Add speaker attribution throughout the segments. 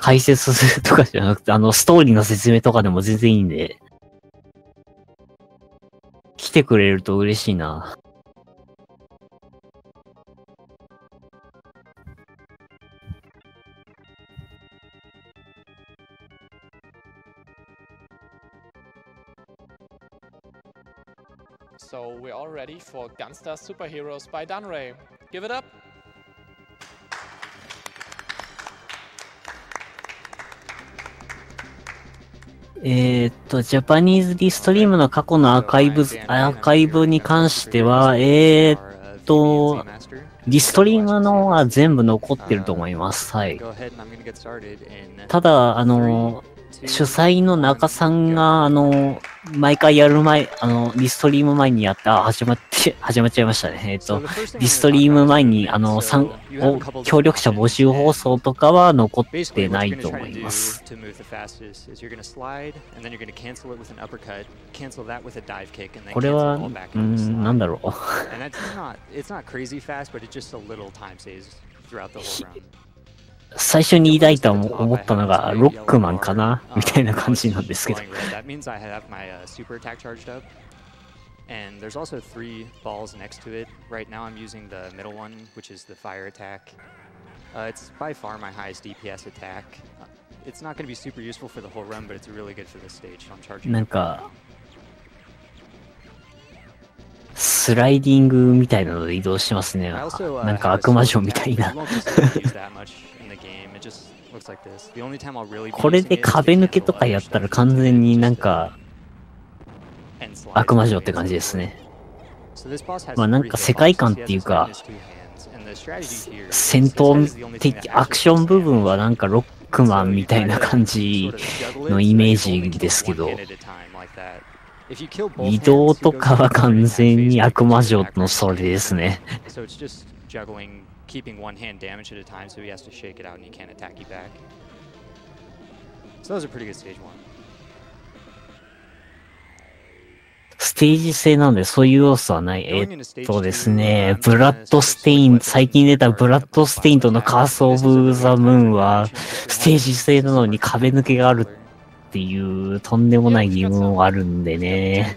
Speaker 1: 解説するとかじゃなくて、ストーリーの説明とかでも全然いいんで、来てくれると嬉しいな。
Speaker 2: So we're all ready for Gun Star Super Heroes by danray. Give it up!
Speaker 1: ジャパニーズリストリームの過去のアーカイブに関しては、リストリームのは全部残ってると思います。はい。ただ、主催の中さんが、毎回やる前、リストリーム前にやった、始まっちゃいましたね。リストリーム前に、協力者募集放送とかは残ってないと思います。これは、なんだろう。最初に抱いた思ったのがロックマンかなみたいな感じなんですけど。
Speaker 3: And there's also 3 balls next to it. Right now I'm using the middle one, which is the fire attack. It's by far my highest DPS attack. It's not going to be super useful for the whole run, but it's really good for this stage, so I'm charging.
Speaker 1: なんか、スライディングみたいなので移動してますね。なんか悪魔城みたいな。これで壁抜けとかやったら完全になんか悪魔城って感じですね。まあなんか世界観っていうか戦闘的アクション部分はなんかロックマンみたいな感じのイメージですけど、移動とかは完全に悪魔城のそれですね。
Speaker 3: Keeping one hand damage at a time, so he has to shake it out and he can't attack you back. So that was a pretty good stage 1.
Speaker 1: ステージ制なのでそういう要素はない。ですね、ブラッドステイン、最近出たブラッドステインとのカースオブザムーンは、ステージ制なのに壁抜けがあるっていうとんでもない疑問があるんでね。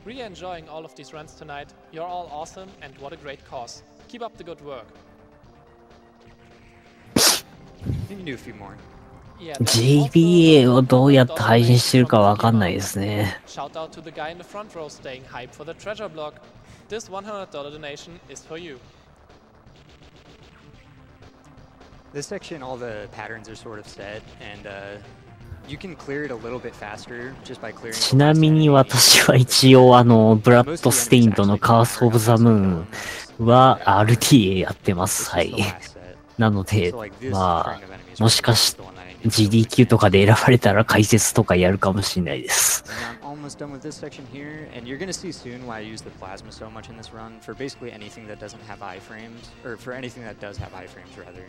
Speaker 2: Really enjoying all of these runs tonight. You're all awesome and what a great cause. Keep up the good work.
Speaker 3: You can do a few more.
Speaker 1: GBA をどうやって配信してるかわかんないですね。
Speaker 2: Shout out to the guy in the front row staying hype for the treasure block. This $100 donation is for you.
Speaker 3: This section, all the patterns are sort of set, and you can clear it a little bit faster just by clearing.
Speaker 1: ちなみに私は一応ブラッドステインとのカースオブザムーンは RTA やってます。はい。なので、まあ、もしかして GDQ とかで選ばれたら解説とかやるかもしれないです。
Speaker 3: Almost done with this section here, and you're going to see soon why I use the plasma so much in this run for basically anything that doesn't have iframes, or for anything that does have iframes rather.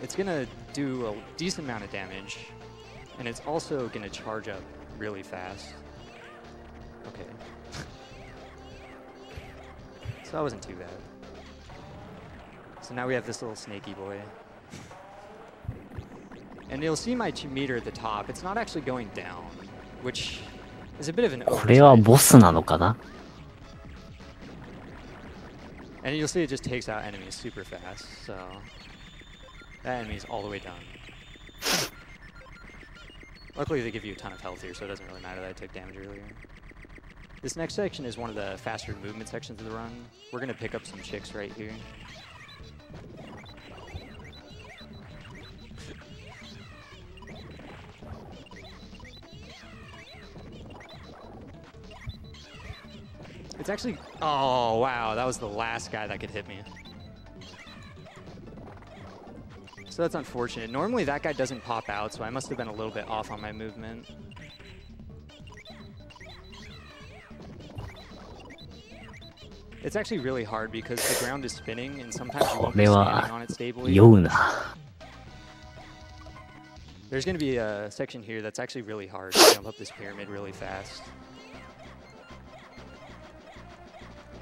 Speaker 3: It's going to do a decent amount of damage, and it's also going to charge up really fast. Okay. So that wasn't too bad. So now we have this little snaky boy. And you'll see my meter at the top. It's not actually going down, which is a bit of an oversight.
Speaker 1: これはボスなのかな?
Speaker 3: And you'll see it just takes out enemies super fast, so that enemy's all the way done. Luckily they give you a ton of health here, so it doesn't really matter that I took damage earlier. This next section is one of the faster movement sections of the run. We're gonna pick up some chicks right here. It's actually, oh wow, that was the last guy that could hit me. So that's unfortunate. Normally that guy doesn't pop out, so I must have been a little bit off on my movement. It's actually really hard because the ground is spinning and sometimes you won't be standing on it stably. There's going to be a section here that's actually really hard to jump up this pyramid really fast.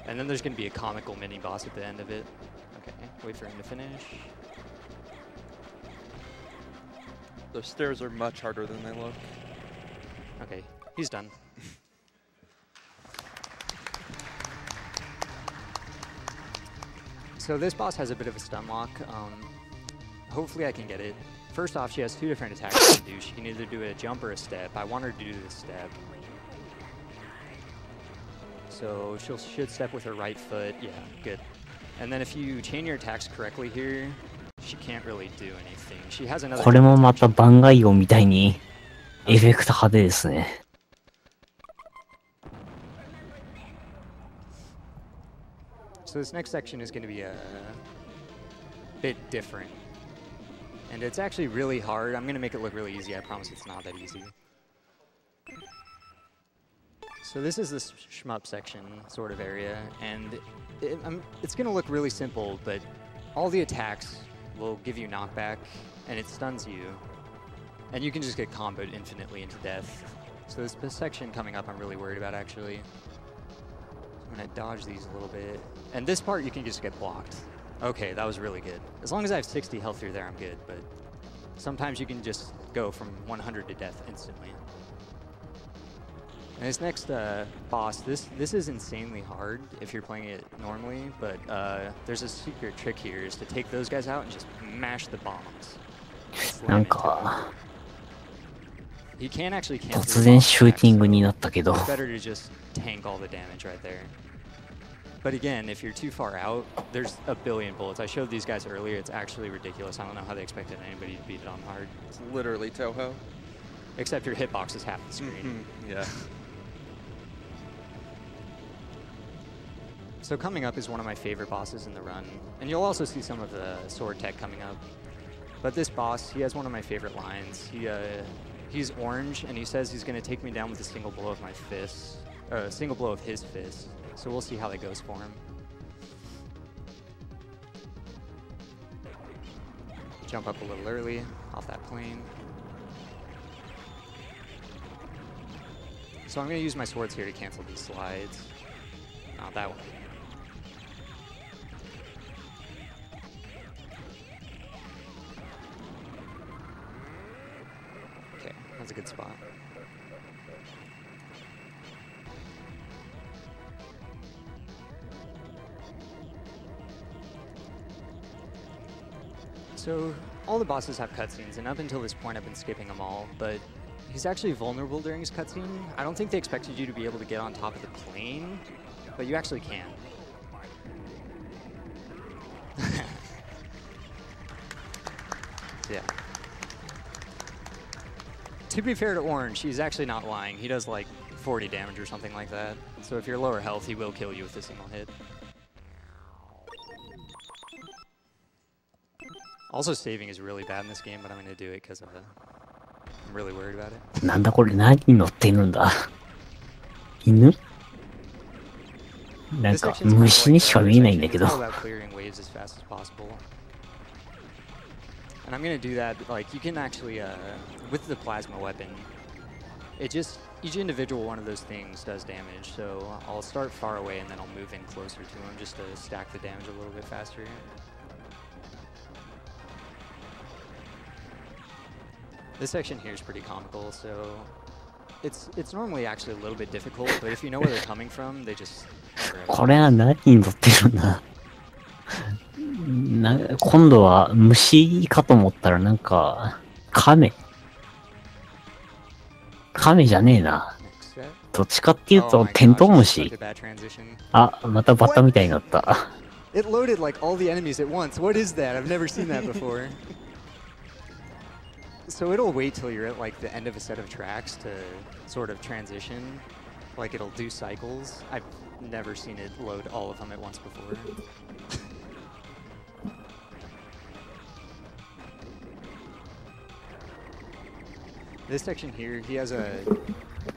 Speaker 3: And then there's going to be a comical mini-boss at the end of it. Okay, wait for him to finish.
Speaker 4: The stairs are much harder than they look.
Speaker 3: Okay, he's done. So this boss has a bit of a stun lock. Hopefully I can get it. First off, she has two different attacks she can do. She can either do a jump or a step. I want her to do the step. So she should step with her right foot. Yeah, good. And then if you chain your attacks correctly here, she can't really do anything. She has another.
Speaker 1: これもまた番外音みたいにエフェクト派手ですね。
Speaker 3: So this next section is going to be a bit different. And it's actually really hard. I'm going to make it look really easy. I promise it's not that easy. So this is the shmup section sort of area. And it's going to look really simple, but all the attacks will give you knockback, and it stuns you. And you can just get comboed infinitely into death. So this section coming up I'm really worried about, actually. I'm going to dodge these a little bit. And this part you can just get blocked. Okay, that was really good. As long as I have 60 health through there, I'm good, but sometimes you can just go from 100 to death instantly. And this next boss, this is insanely hard if you're playing it normally, but there's a secret trick here is to take those guys out and just mash the bombs.
Speaker 1: なんか
Speaker 3: He can actually cancel
Speaker 1: 突然シューティングになったけど。
Speaker 3: It's better to just tank all the damage right there. But again, if you're too far out, there's a billion bullets. I showed these guys earlier. It's actually ridiculous. I don't know how they expected anybody to beat it on hard.
Speaker 4: It's literally Toho.
Speaker 3: Except your hitbox is half the screen.
Speaker 4: Yeah.
Speaker 3: So coming up is one of my favorite bosses in the run. And you'll also see some of the sword tech coming up. But this boss, he has one of my favorite lines. He's orange, and he says he's going to take me down with a single blow of my fist. Or a single blow of his fist. So we'll see how that goes for him. Jump up a little early off that plane. So I'm going to use my swords here to cancel these slides. Not that one. Okay, that's a good spot. So all the bosses have cutscenes, and up until this point I've been skipping them all, but he's actually vulnerable during his cutscene. I don't think they expected you to be able to get on top of the plane, but you actually can. Yeah. To be fair to Orange, he's actually not lying. He does like 40 damage or something like that. So if you're lower health, he will kill you with a single hit. Also, saving is really bad in this game, but I'm going to do it because I'm really worried about it.
Speaker 1: なんだこれ、何乗ってるんだ犬なんか虫にしか見えないんだけど。
Speaker 3: And I'm going to do that, like, you can actually, with the plasma weapon, each individual one of those things does damage, so I'll start far away and then I'll move in closer to him just to stack the damage a little bit faster. This section here is pretty comical, so it's normally actually a little bit difficult, but if you know where they're coming from, they just...
Speaker 1: これは何に乗ってるんだ今度は虫かと思ったらなんか、亀じゃねえな。どっちかっていうとテントウムシ。あ、またバッタみたいになった。
Speaker 3: It loaded like all the enemies at once. What is that? I've never seen that before. So it'll wait till you're at like the end of a set of tracks to sort of transition. Like it'll do cycles. I've never seen it load all of them at once before. This section here, he has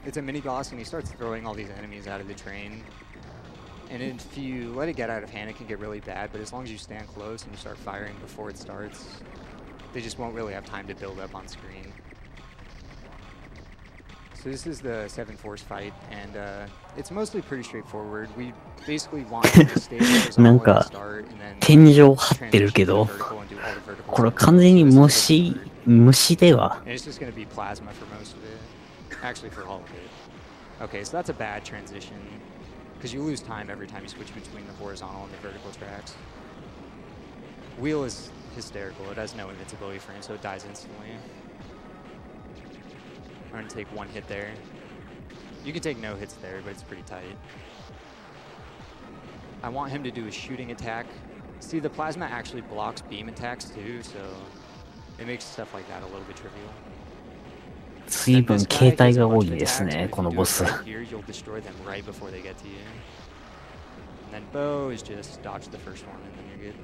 Speaker 3: it's a mini boss and he starts throwing all these enemies out of the train. And if you let it get out of hand, it can get really bad, but as long as you stand close and you start firing before it starts, they just won't really have time to build up on screen. So this is the 7 Force fight, and it's mostly pretty straightforward. We basically want him to stay horizontal
Speaker 1: なん
Speaker 3: at the
Speaker 1: か
Speaker 3: start and then
Speaker 1: 天井張ってるけ
Speaker 3: transition to
Speaker 1: ど、
Speaker 3: vertical and do all the vertical
Speaker 1: これ
Speaker 3: stuff.
Speaker 1: 完全に
Speaker 3: So this is gonna
Speaker 1: 虫、
Speaker 3: be-
Speaker 1: 虫では。
Speaker 3: And it's just going to be plasma for most of it. Actually, for all of it. Okay, so that's a bad transition. Because you lose time every time you switch between the horizontal and the vertical tracks. Wheel is hysterical. It has no invincibility frame, so it dies instantly. I'm going to take one hit there. You can take no hits there, but it's pretty tight. I want him to do a shooting attack. See, the plasma actually blocks beam attacks too, so it makes stuff like that a little bit trivial.
Speaker 1: 随分形態が多いですね、このボス。
Speaker 3: Here, you'll destroy them right before they get to you. And then bow is just dodge the first one and then you're good.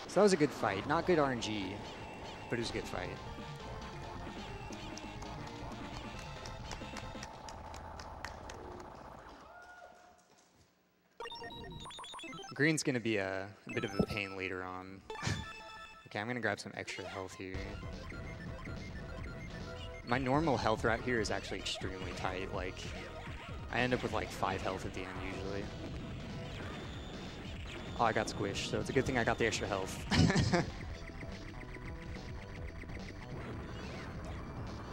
Speaker 3: So that was a good fight. Not good RNG, but it was a good fight. Green's gonna be a bit of a pain later on. Okay, I'm gonna grab some extra health here. My normal health right here is actually extremely tight. Like, I end up with like 5 health at the end usually. Oh, I got squished, so it's a good thing I got the extra health.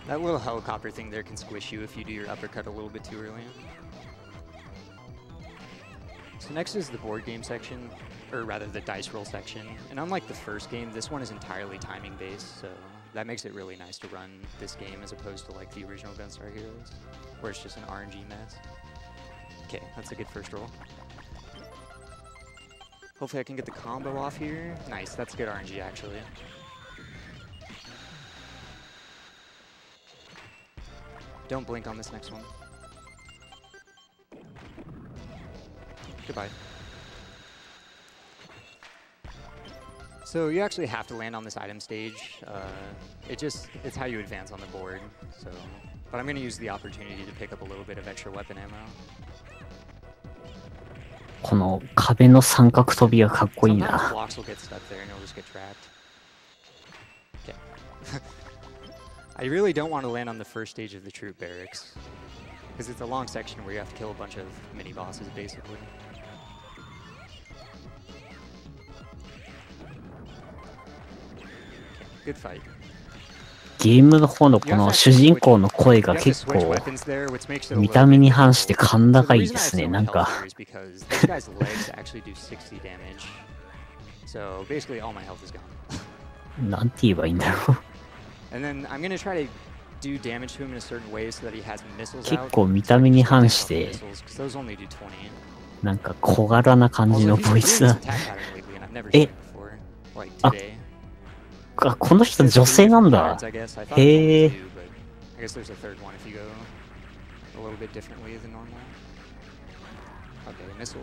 Speaker 3: That little helicopter thing there can squish you if you do your uppercut a little bit too early. So next is the board game section, or rather the dice roll section. And unlike the first game, this one is entirely timing based, so that makes it really nice to run this game as opposed to like the original Gunstar Heroes, where it's just an RNG mess. Okay, that's a good first roll. Hopefully I can get the combo off here. Nice, that's good RNG actually. Don't blink on this next one. Goodbye. So you actually have to land on this item stage. It's how you advance on the board. So, but I'm going to use the opportunity to pick up a little bit of extra weapon ammo.
Speaker 1: この壁の三角飛びがかっこいい
Speaker 3: Sometimes
Speaker 1: な。
Speaker 3: blocks will get stuck there and you'll just get trapped. Okay. I really don't want to land on the first stage of the troop barracks, because it's a long section where you have to kill a bunch of mini bosses basically. Good fight.
Speaker 1: ゲームの方のこの主人公の声が結構見た目に反して甲高いですね。なんか
Speaker 3: So basically all my health is gone.
Speaker 1: なんて言えばいいんだろう。
Speaker 3: And then I'm gonna try to do damage to him in a certain way so that he has missiles
Speaker 1: 結
Speaker 3: out.
Speaker 1: 構見た目に反して
Speaker 3: Those only do 20.
Speaker 1: なんか小柄な感じのボイスだ。え、あ、あ、この人女性なんだ。へえ。
Speaker 3: I guess there's a third one if you go a little bit differently than normal. Okay, missile.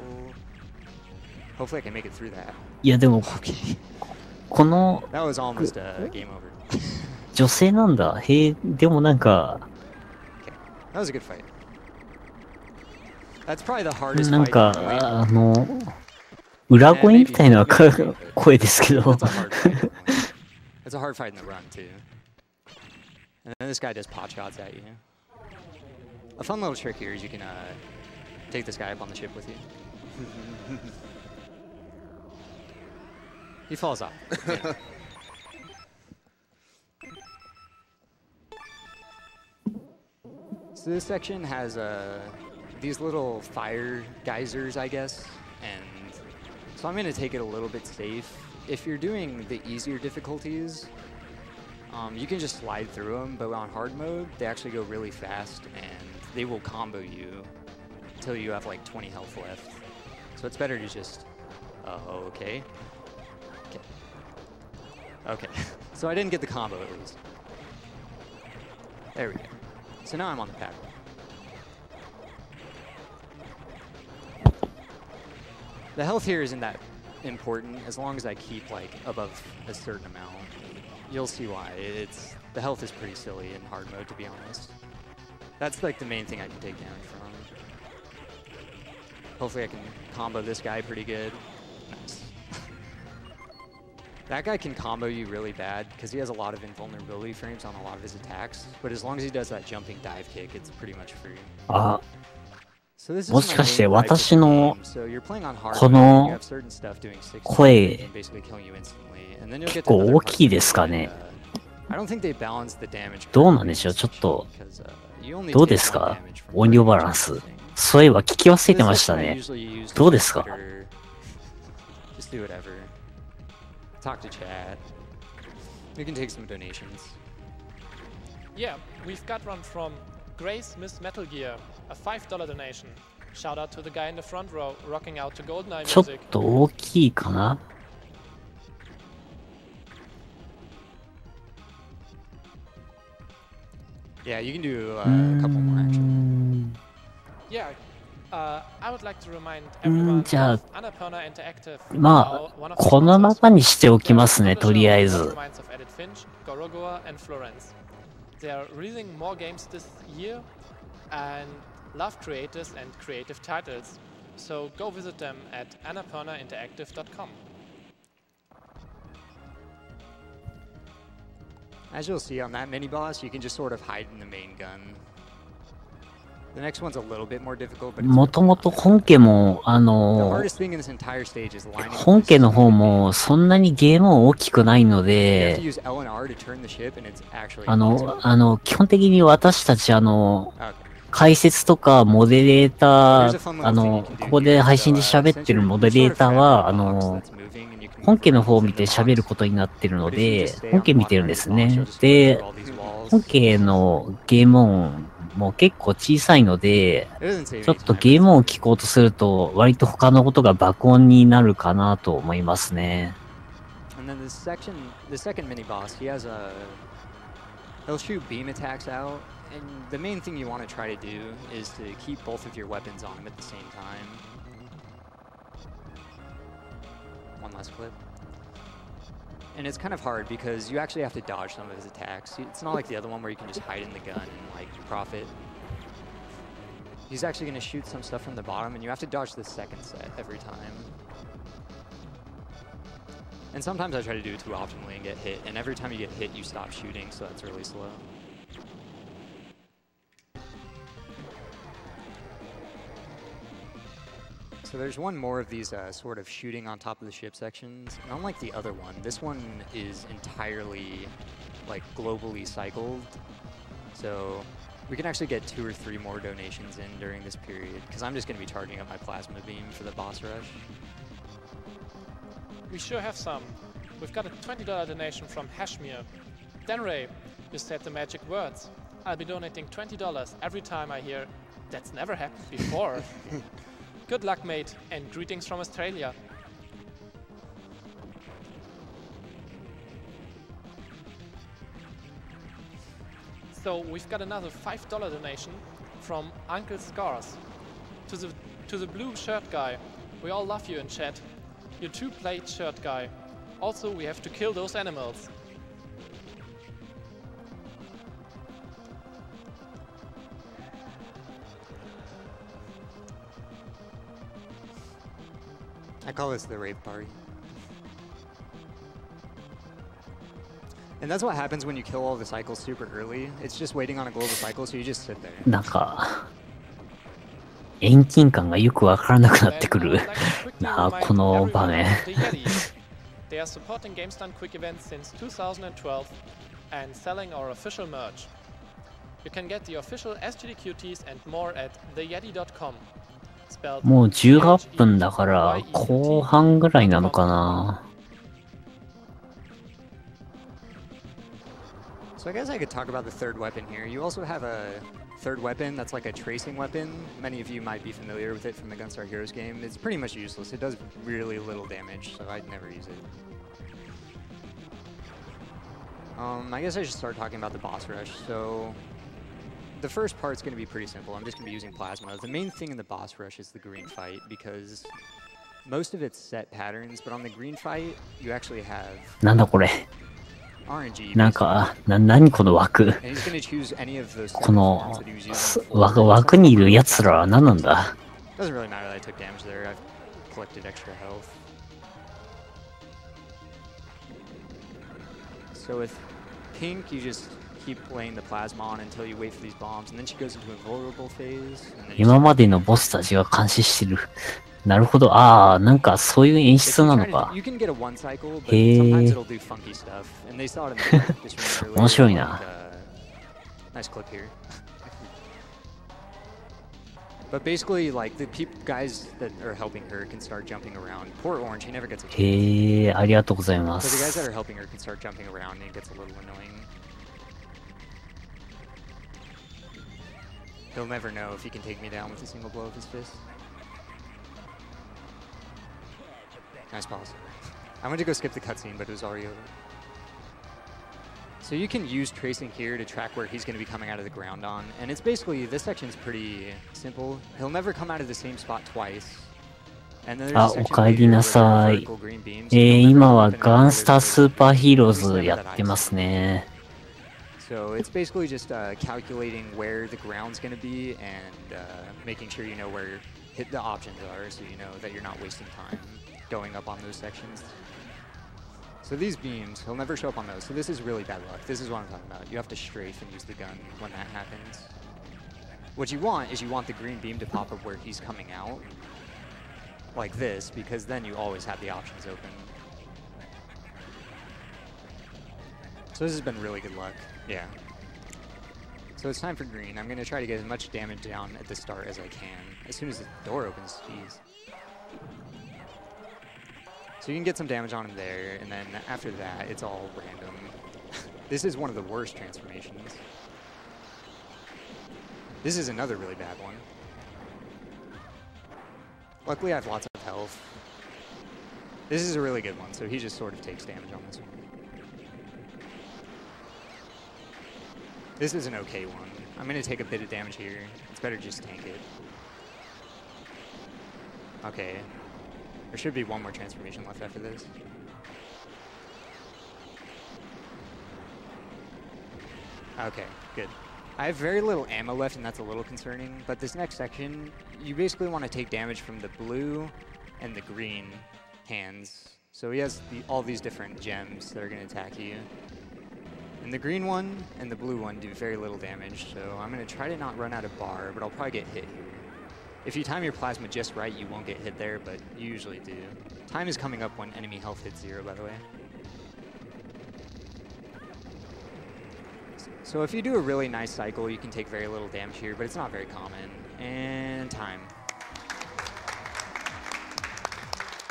Speaker 3: Hopefully I can make it through that.
Speaker 1: いやでも
Speaker 3: Okay.
Speaker 1: この
Speaker 3: That was almost a game over.
Speaker 1: 女性なんだ。へえ、でもなんか
Speaker 3: Okay. That was a good fight. That's probably the hardest
Speaker 1: なん
Speaker 3: fight.
Speaker 1: か
Speaker 3: in the game.
Speaker 1: 裏声みたいな声ですけど。
Speaker 3: That's a hard fight. It's a hard fight in the run too. And then this guy does pot shots at you. A fun little trick here is you can take this guy up on the ship with you. He falls off. Yeah. So this section has these little fire geysers, I guess, and so I'm going to take it a little bit safe. If you're doing the easier difficulties, you can just slide through them, but on hard mode, they actually go really fast, and they will combo you until you have like 20 health left. So it's better to just... okay. Okay. Okay. So I didn't get the combo at least. There we go. So now I'm on the paddle. The health here isn't that important as long as I keep like above a certain amount. You'll see why. The health is pretty silly in hard mode, to be honest. That's like the main thing I can take damage from. Hopefully I can combo this guy pretty good. Nice. That guy can combo you really bad because he has a lot of invulnerability frames on a lot of his attacks. But as long as he does that jumping dive kick, it's pretty much free.
Speaker 1: あ、もしかして私のこの声結構大きいですかね。どうなんでしょう、ちょっとどうですか、音量バランス。そういえば聞き忘れてましたね。どうですか。
Speaker 3: Talk to chat. We can take some donations.
Speaker 2: Yeah, we've got one from Grace Miss Metal Gear, a $5 donation. Shout out to the guy in the front row rocking out to GoldenEye music.
Speaker 1: ちょっと大きいかな。
Speaker 3: Yeah, you can do a couple more actually.
Speaker 2: Yeah. I would like to remind everyone
Speaker 1: じゃあ、
Speaker 2: Annapurna Interactive.
Speaker 1: まあ、このままにしておきますね、とりあえず。
Speaker 2: They are releasing more games this year and love creators and creative titles. So go visit them at annapurnainteractive.com.
Speaker 3: As you'll see on that mini boss, you can just sort of hide in the main gun. The next one's a little bit more difficult, but
Speaker 1: もともと本家も、本家の方もそんなにゲーム大きくないので、基本的に私たち解説とかモデレーター、ここで配信で喋ってるモデレーターは、本家の方を見て喋ることになってるので、本家見てるんですね。で、本家のゲーム音もう結構小さいので、ちょっとゲーム音を聞こうとすると、割と他のことが爆音になるかなと思いますね。
Speaker 3: And then the second mini boss, he'll shoot beam attacks out, and the main thing you want to try to do is to keep both of your weapons on him at the same time. One last clip. And it's kind of hard because you actually have to dodge some of his attacks. It's not like the other one where you can just hide in the gun and like profit. He's actually going to shoot some stuff from the bottom and you have to dodge the second set every time. And sometimes I try to do it too optimally and get hit, and every time you get hit you stop shooting, so that's really slow. So there's one more of these sort of shooting on top of the ship sections. And unlike the other one, this one is entirely like globally cycled. So we can actually get 2 or 3 more donations in during this period, because I'm just going to be charging up my plasma beam for the boss rush.
Speaker 2: We sure have some. We've got a $20 donation from Hashmir. danray, you said the magic words. I'll be donating $20 every time I hear, "That's never happened before." Good luck, mate, and greetings from Australia. So we've got another $5 donation from Uncle Scars. To the blue shirt guy, we all love you in chat. You two-plate shirt guy. Also, we have to kill those animals.
Speaker 3: I call this the rape party. And that's what happens when you kill all the cycles super early. It's just waiting on a global cycle, so you just sit there.
Speaker 1: なんか、遠近感がよくわからなくなってくるなあ、この場面。
Speaker 2: They are supporting GameStun Quick Events since 2012 and selling our official merch. You can get the official SGDQ tees and more at theyeti.com.
Speaker 1: もう18分だから後半ぐらいなのかな。
Speaker 3: So I guess I could talk about the third weapon here. You also have a third weapon that's like a tracing weapon. Many of you might be familiar with it from the Gunstar Heroes game. It's pretty much useless. It does really little damage, so I'd never use it. I guess I should start talking about the boss rush. So the first part's going to be pretty simple. I'm just going to be using plasma. The main thing in the boss rush is the green fight, because most of it's set patterns, but on the green fight, you actually have
Speaker 1: なんだこれ。
Speaker 3: RNG.
Speaker 1: なんか、何この枠。
Speaker 3: And he's going to choose any of those
Speaker 1: この枠にいる奴らは何なんだ。
Speaker 3: Doesn't really matter that I took damage there. I've collected extra health. So with pink, you just keep playing the plasma on until you wait for these bombs, and then she goes into a vulnerable phase. And then
Speaker 1: 今までのボスたちが監視してる。なるほど。ああ、なんかそういう演出なのか。
Speaker 3: You can get a one cycle, but
Speaker 1: へ
Speaker 3: sometimes
Speaker 1: え。
Speaker 3: it'll do funky stuff. And they saw it in the this room earlier.
Speaker 1: 面白いな。
Speaker 3: Nice clip here. But basically, like, the guys that are helping her can start jumping around. Poor Orange, he never gets a chance.
Speaker 1: へえ、ありがとうございま
Speaker 3: So the guys that
Speaker 1: す。
Speaker 3: are helping her can start jumping around and it gets a little annoying. He'll never know if he can take me down with a single blow of his fist. Nice pause. I went to go skip the cutscene, but it was already over. So you can use tracing here to track where he's going to be coming out of the ground on. And it's basically, this section's pretty simple. He'll never come out of the same spot twice. And then there's
Speaker 1: あ、
Speaker 3: a
Speaker 1: お
Speaker 3: section
Speaker 1: かえりな
Speaker 3: later
Speaker 1: さ
Speaker 3: where
Speaker 1: い。
Speaker 3: vertical green beams. He'll never
Speaker 1: 今は
Speaker 3: open
Speaker 1: ガン
Speaker 3: up
Speaker 1: スター
Speaker 3: where
Speaker 1: ス
Speaker 3: there's
Speaker 1: ーパーヒーロー
Speaker 3: at least
Speaker 1: ズ
Speaker 3: never
Speaker 1: や
Speaker 3: that
Speaker 1: って
Speaker 3: I've
Speaker 1: ま
Speaker 3: seen.
Speaker 1: すね。
Speaker 3: So it's basically just calculating where the ground's going to be and making sure you know where the options are so you know that you're not wasting time going up on those sections. So these beams, he'll never show up on those. So this is really bad luck. This is what I'm talking about. You have to strafe and use the gun when that happens. What you want is you want the green beam to pop up where he's coming out, like this, because then you always have the options open. So this has been really good luck. Yeah. So it's time for green. I'm going to try to get as much damage down at the start as I can. As soon as the door opens, jeez. So you can get some damage on him there, and then after that, it's all random. This is one of the worst transformations. This is another really bad one. Luckily, I have lots of health. This is a really good one, so he just sort of takes damage on this one. This is an okay one. I'm going to take a bit of damage here. It's better just tank it. Okay. There should be one more transformation left after this. Okay, good. I have very little ammo left, and that's a little concerning. But this next section, you basically want to take damage from the blue and the green hands. So he has all these different gems that are going to attack you. And the green one and the blue one do very little damage, so I'm going to try to not run out of bar, but I'll probably get hit here. If you time your plasma just right, you won't get hit there, but you usually do. Time is coming up when enemy health hits 0, by the way. So if you do a really nice cycle, you can take very little damage here, but it's not very common. And time.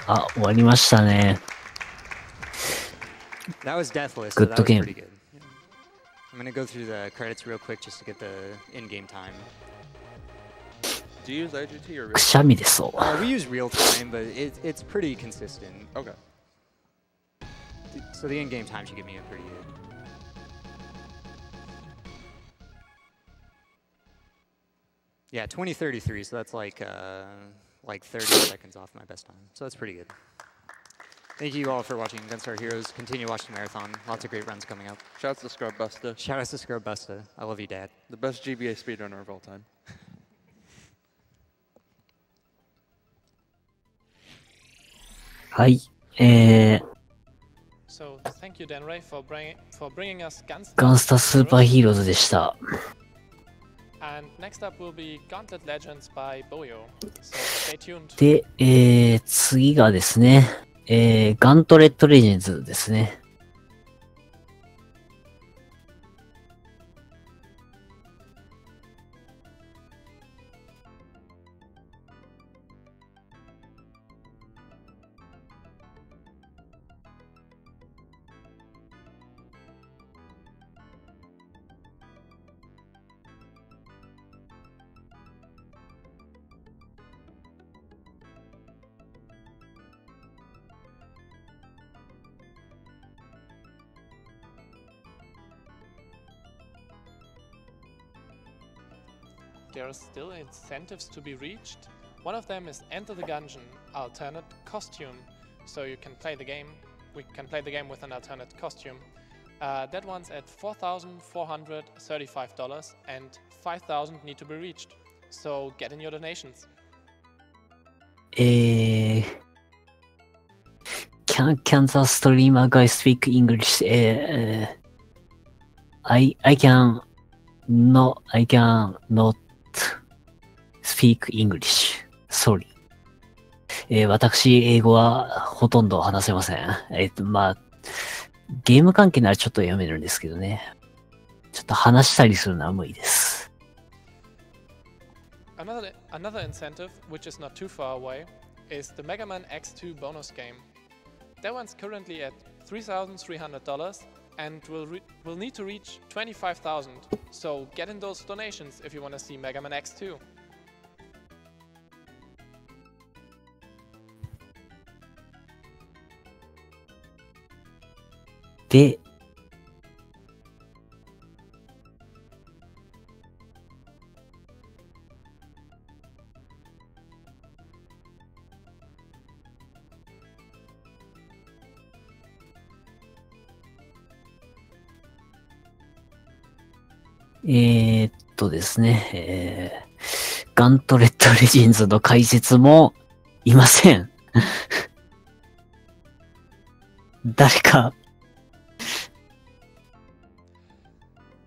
Speaker 1: あ、終わりましたね。
Speaker 3: That was deathless, so
Speaker 1: Good
Speaker 3: that was
Speaker 1: game.
Speaker 3: pretty good. I'm going to go through the credits real quick just to get the in-game time.
Speaker 4: Do you use IGT or
Speaker 1: くしゃみでそう。
Speaker 3: We use real time, but it's pretty consistent.
Speaker 4: Okay.
Speaker 3: So the in-game time should give me a pretty good. Yeah, 2033, so that's like 30 seconds off my best time. So that's pretty good. Thank you all for watching Gunstar Heroes. Continue watching the marathon. Lots of great runs coming up.
Speaker 4: Shouts to Scrub Busta,
Speaker 3: Shout out to Scrub Busta. I love you, Dad.
Speaker 4: the best GBA speedrunner of all time.
Speaker 1: はい。
Speaker 2: So thank you, danray, for bringing us
Speaker 1: ガンスタースーパーヒーローズでした。
Speaker 2: And next up will be Gauntlet Legends by Boyo. So stay tuned.
Speaker 1: で、次がですね、ガントレットレジェンズですね。
Speaker 2: There are still incentives to be reached. One of them is Enter the Gungeon, alternate costume. So you can play the game. We can play the game with an alternate costume. That one's at $4,435 and 5,000 need to be reached. So get in your donations.
Speaker 1: キ can the streamer guy speak English? I can not speak English. Sorry. 私、英語はほとんど話せません。まあ、ゲーム関係ならちょっと読めるんですけどね。ちょっと話したりするのは無理です。
Speaker 2: Another incentive, which is not too far away, is the Mega Man X2 bonus game. That one's currently at $3,300 and will need to reach 25,000. So get in those donations if you want to see Mega Man X2.
Speaker 1: で、ですね、ガントレットレジェンズの解説もいません。誰か。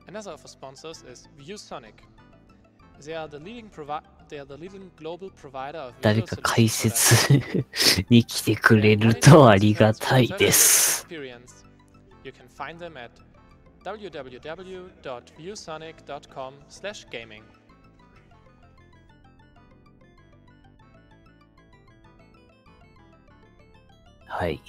Speaker 2: Another of our sponsors is ViewSonic. They are the leading global provider of
Speaker 1: 誰か解説に来てくれるとありがたいです。
Speaker 2: You can find them at www.viewsonic.com/gaming.
Speaker 1: はい。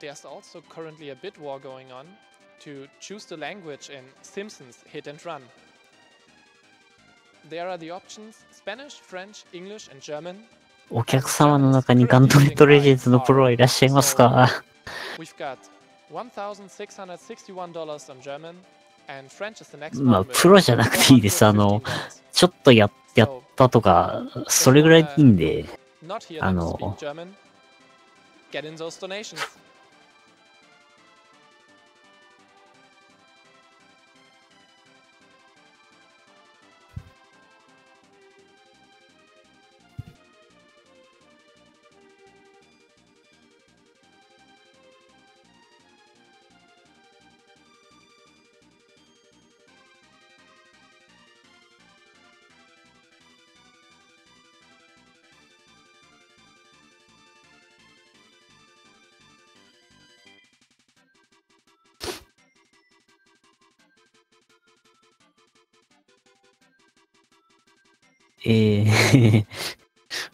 Speaker 2: There's also currently a bid war going on to choose the language in Simpsons Hit and Run. There are the options Spanish, French, English, and German.
Speaker 1: お客様の中にガントレットレジェンズのプロはいらっしゃいますか？
Speaker 2: We've got $1,661 on German and French is the next one.
Speaker 1: まあ、プロじゃなくていいです。ちょっとやったとか、それぐらいでいいんで、
Speaker 2: Get in those donations.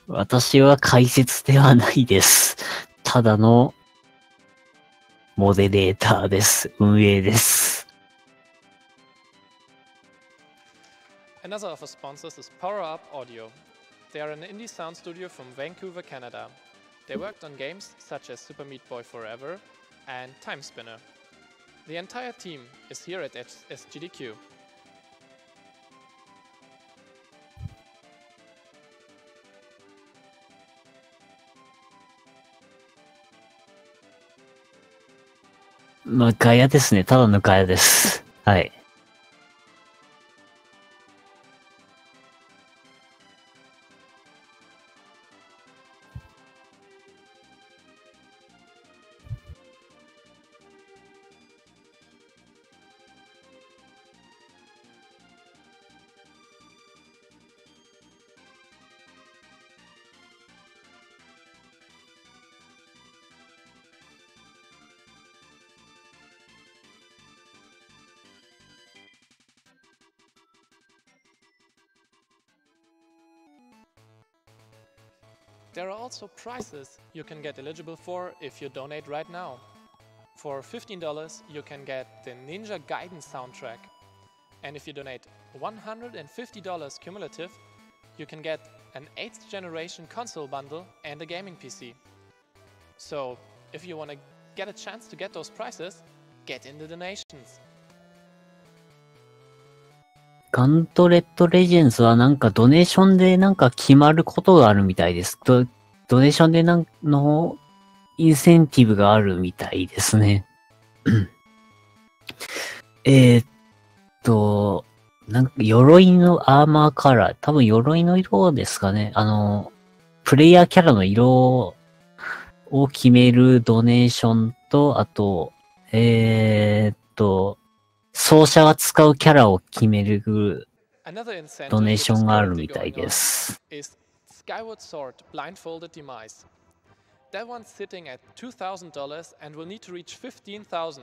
Speaker 1: 私は解説ではないです。ただのモデレーターです。運営です。
Speaker 2: Another of our sponsors is Power Up Audio. They are an indie sound studio from Vancouver, Canada. They worked on games such as Super Meat Boy Forever and Time Spinner. The entire team is here at SGDQ.
Speaker 1: まあ、ガヤですね。ただのガヤです。はい。
Speaker 2: There are also prizes you can get eligible for if you donate right now. For $15, you can get the Ninja Gaiden soundtrack. And if you donate $150 cumulative, you can get an 8th generation console bundle and a gaming PC. So, if you want to get a chance to get those prizes, get in the donations.
Speaker 1: ガントレットレジェンズはなんかドネーションでなんか決まることがあるみたいです。ドネーションでのインセンティブがあるみたいですね。なんか鎧のアーマーカラー、多分鎧の色ですかね。プレイヤーキャラの色を決めるドネーションと、あと、奏者が使うキャラを決めるドネーションがあるみたいです。
Speaker 2: Skyward Sword Blindfolded Demise. That one's sitting at $2,000 and will need to reach 15,000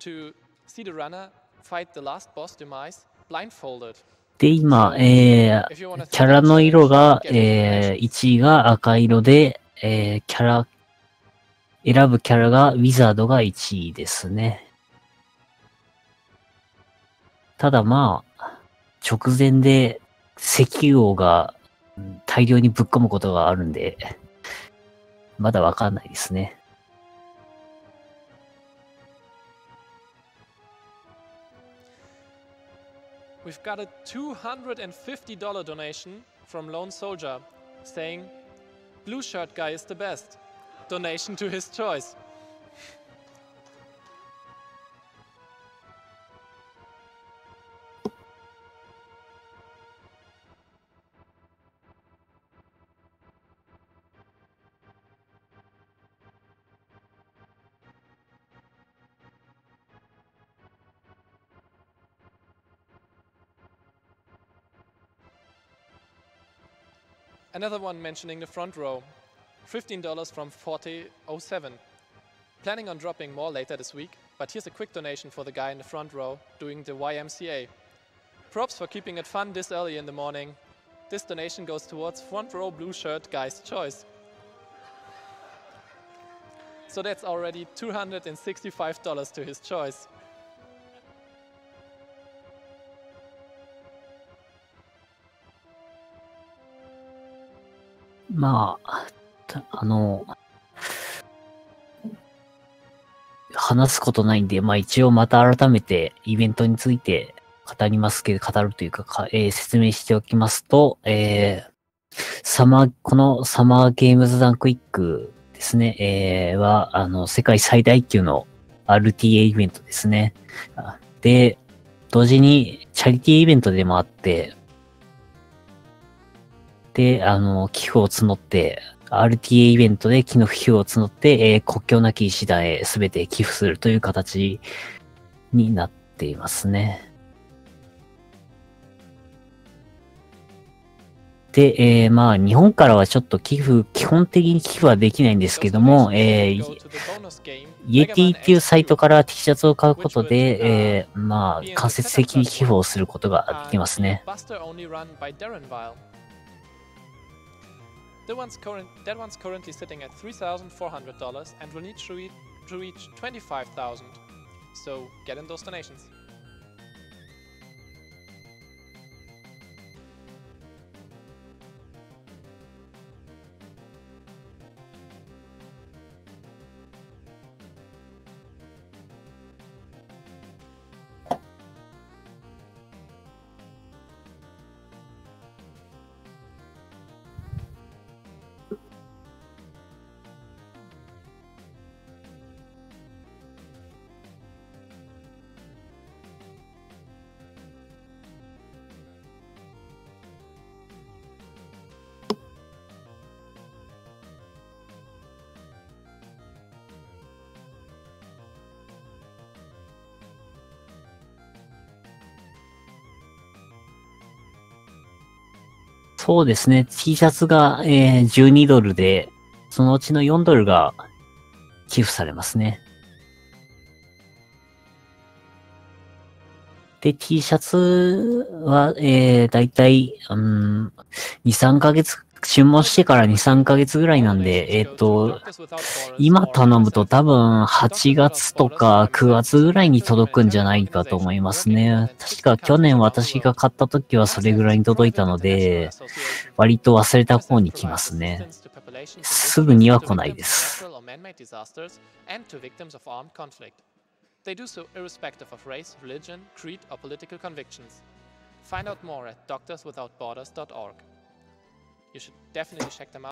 Speaker 2: to see the runner fight the last boss Demise blindfolded.
Speaker 1: で、今、キャラの色が、1位が赤色で、選ぶキャラが、ウィザードが1位ですね。ただまあ、直前で石油王が大量にぶっ込むことがあるんで、まだわかんないですね。
Speaker 2: We've got a $250 donation from Lone Soldier saying, Blue shirt guy is the best. Donation to his choice. Another one mentioning the front row. $15 from 4007. Planning on dropping more later this week, but here's a quick donation for the guy in the front row doing the YMCA. Props for keeping it fun this early in the morning. This donation goes towards front row blue shirt guy's choice. So that's already $265 to his choice.
Speaker 1: まあ、話すことないんで、まあ一応また改めてイベントについて語るというか、説明しておきますと、このサマーゲームズダンクイックですね、は、世界最大級の RTA イベントですね。で、同時にチャリティーイベントでもあって、で、寄付を募って、RTA イベントで寄付を募って、国境なき医師団へすべて寄付するという形になっていますね。で、まあ、日本からはちょっと基本的に寄付はできないんですけども、イエティっていうサイトから T シャツを買うことで、まあ、間接的に寄付をすることができますね。
Speaker 2: That one's currently sitting at $3,400 and will need to reach 25,000. So get in those donations.
Speaker 1: そうですね。T シャツが、$12で、そのうちの$4が寄付されますね。で、T シャツは、だいたい、2、3ヶ月、注文してから2、3ヶ月ぐらいなんで、今頼むと多分8月とか9月ぐらいに届くんじゃないかと思いますね。確か去年私が買った時はそれぐらいに届いたので、割と忘れた方に来ますね。すぐには来ないです。
Speaker 2: They do so irrespective of race, religion, creed, or political convictions. Find out more at doctorswithoutborders.org. You should definitely check them out.